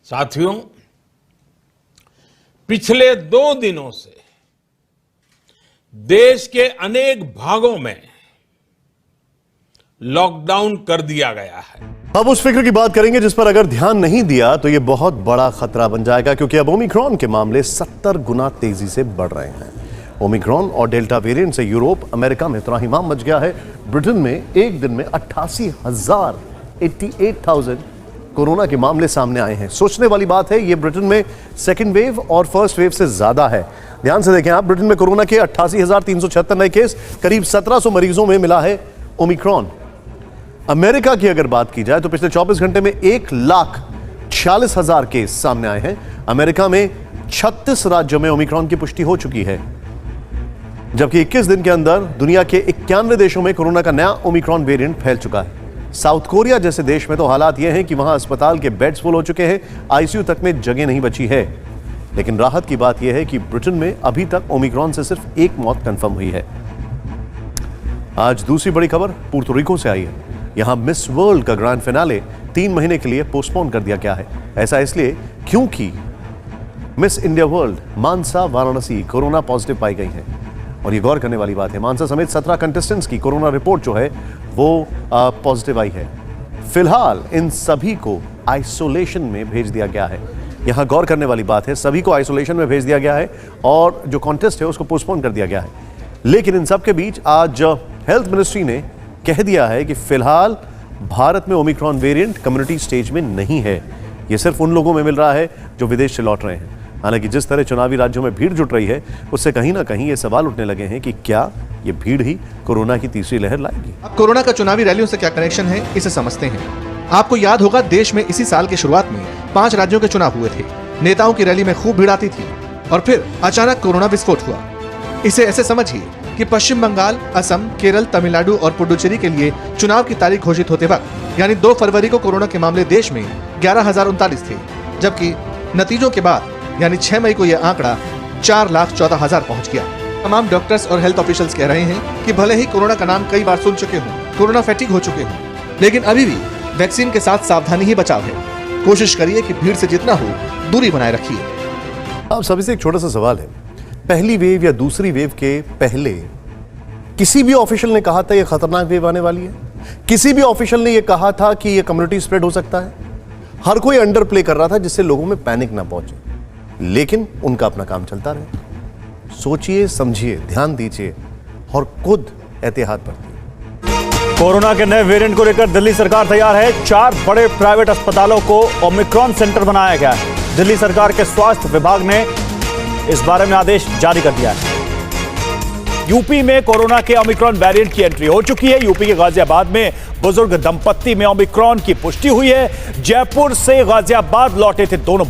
साथियों, पिछले 2 दिनों से देश के अनेक भागों में लॉकडाउन कर दिया गया है। अब उस फिक्र की बात करेंगे जिस पर अगर ध्यान नहीं दिया तो ये बहुत बड़ा खतरा बन जाएगा, क्योंकि अब ओमिक्रॉन के मामले 70 गुना तेजी से बढ़ रहे हैं। ओमिक्रॉन और डेल्टा वेरिएंट से यूरोप, अमेरिका में त्राहिमाम मच गया है। ब्रिटेन में एक दिन में 88,000 कोरोना के मामले सामने आए हैं। सोचने वाली बात है, ये ब्रिटेन में सेकेंड वेव और फर्स्ट वेव से ज्यादा है। ध्यान से देखें आप, ब्रिटेन में कोरोना के 88,376 नए केस, करीब 1700 मरीजों में मिला है ओमिक्रॉन। अमेरिका की अगर बात की जाए तो पिछले 24 घंटे में 1,46,000 केस सामने आए हैं। अमेरिका में 36 राज्यों में ओमिक्रॉन की पुष्टि हो चुकी है, जबकि 21 दिन के अंदर दुनिया के 91 देशों में कोरोना का नया ओमिक्रॉन वेरिएंट फैल चुका है। साउथ कोरिया जैसे देश में तो हालात यह हैं कि वहां अस्पताल के बेड्स फुल हो चुके हैं, आईसीयू तक में जगह नहीं बची है। लेकिन राहत की बात यह है कि ब्रिटेन में अभी तक ओमिक्रॉन से सिर्फ 1 मौत कंफर्म हुई है। आज दूसरी बड़ी खबर पुर्तो रिको से आई है। यहां मिस वर्ल्ड का ग्रैंड फिनाले 3 महीने के लिए पोस्टपोन कर दिया गया है। ऐसा इसलिए क्योंकि मिस इंडिया वर्ल्ड मानसा वाराणसी कोरोना पॉजिटिव पाई गई है। और ये गौर करने वाली बात है, मानसा समेत 17 कंटेस्टेंट्स की कोरोना रिपोर्ट जो है वो पॉजिटिव आई है। फिलहाल इन सभी को आइसोलेशन में भेज दिया गया है। यहां गौर करने वाली बात है, सभी को आइसोलेशन में भेज दिया गया है और जो कॉन्टेस्ट है उसको पोस्टपोन कर दिया गया है। लेकिन इन सब के बीच आज हेल्थ मिनिस्ट्री ने कह दिया है कि फिलहाल भारत में ओमिक्रॉन वेरिएंट कम्युनिटी स्टेज में नहीं है। यह सिर्फ उन लोगों में मिल रहा है जो विदेश से लौट रहे हैं। हालांकि जिस तरह चुनावी राज्यों में भीड़ जुट रही है, उससे कहीं ना कहीं ये सवाल उठने लगे हैं कि क्या ये भीड़ ही कोरोना की तीसरी लहर लाएगी। अब कोरोना का चुनावी रैलियों से क्या कनेक्शन है, इसे समझते हैं। आपको याद होगा, देश में इसी साल की शुरुआत में 5 राज्यों के चुनाव हुए थे। नेताओं की रैली में खूब भीड़ आती थी और फिर अचानक कोरोना विस्फोट हुआ। इसे ऐसे समझिए कि पश्चिम बंगाल, असम, केरल, तमिलनाडु और पुडुचेरी के लिए चुनाव की तारीख घोषित होते वक्त यानी 2 फरवरी को कोरोना के मामले देश में 11,039 थे, जबकि नतीजों के बाद यानी 6 मई को यह आंकड़ा 4,14,000 पहुंच गया। तमाम डॉक्टर्स और हेल्थ ऑफिशियल्स कह रहे हैं कि भले ही कोरोना का नाम कई बार सुन चुके हों, कोरोना फैटिग हो चुके हों, लेकिन अभी भी वैक्सीन के साथ सावधानी ही बचाव है। कोशिश करिए कि भीड़ से जितना हो दूरी बनाए रखिए। अब सभी से एक छोटा सा सवाल है, पहली वेव या दूसरी वेव के पहले किसी भी ऑफिशियल ने कहा था यह खतरनाक वेव आने वाली है? किसी भी ऑफिशियल ने यह कहा था कि यह कम्युनिटी स्प्रेड हो सकता है? हर कोई अंडर प्ले कर रहा था जिससे लोगों में पैनिक ना पहुंचे, लेकिन उनका अपना काम चलता रहे। सोचिए, समझिए, ध्यान दीजिए और खुद एहतियात बरतिए। कोरोना के नए वेरिएंट को लेकर दिल्ली सरकार तैयार है। 4 बड़े प्राइवेट अस्पतालों को ओमिक्रॉन सेंटर बनाया गया है। दिल्ली सरकार के स्वास्थ्य विभाग ने इस बारे में आदेश जारी कर दिया है। यूपी में कोरोना के ओमिक्रॉन वेरिएंट की एंट्री हो चुकी है। यूपी के गाजियाबाद में बुजुर्ग दंपत्ति में ओमिक्रॉन की पुष्टि हुई है। जयपुर से गाजियाबाद लौटे थे दोनों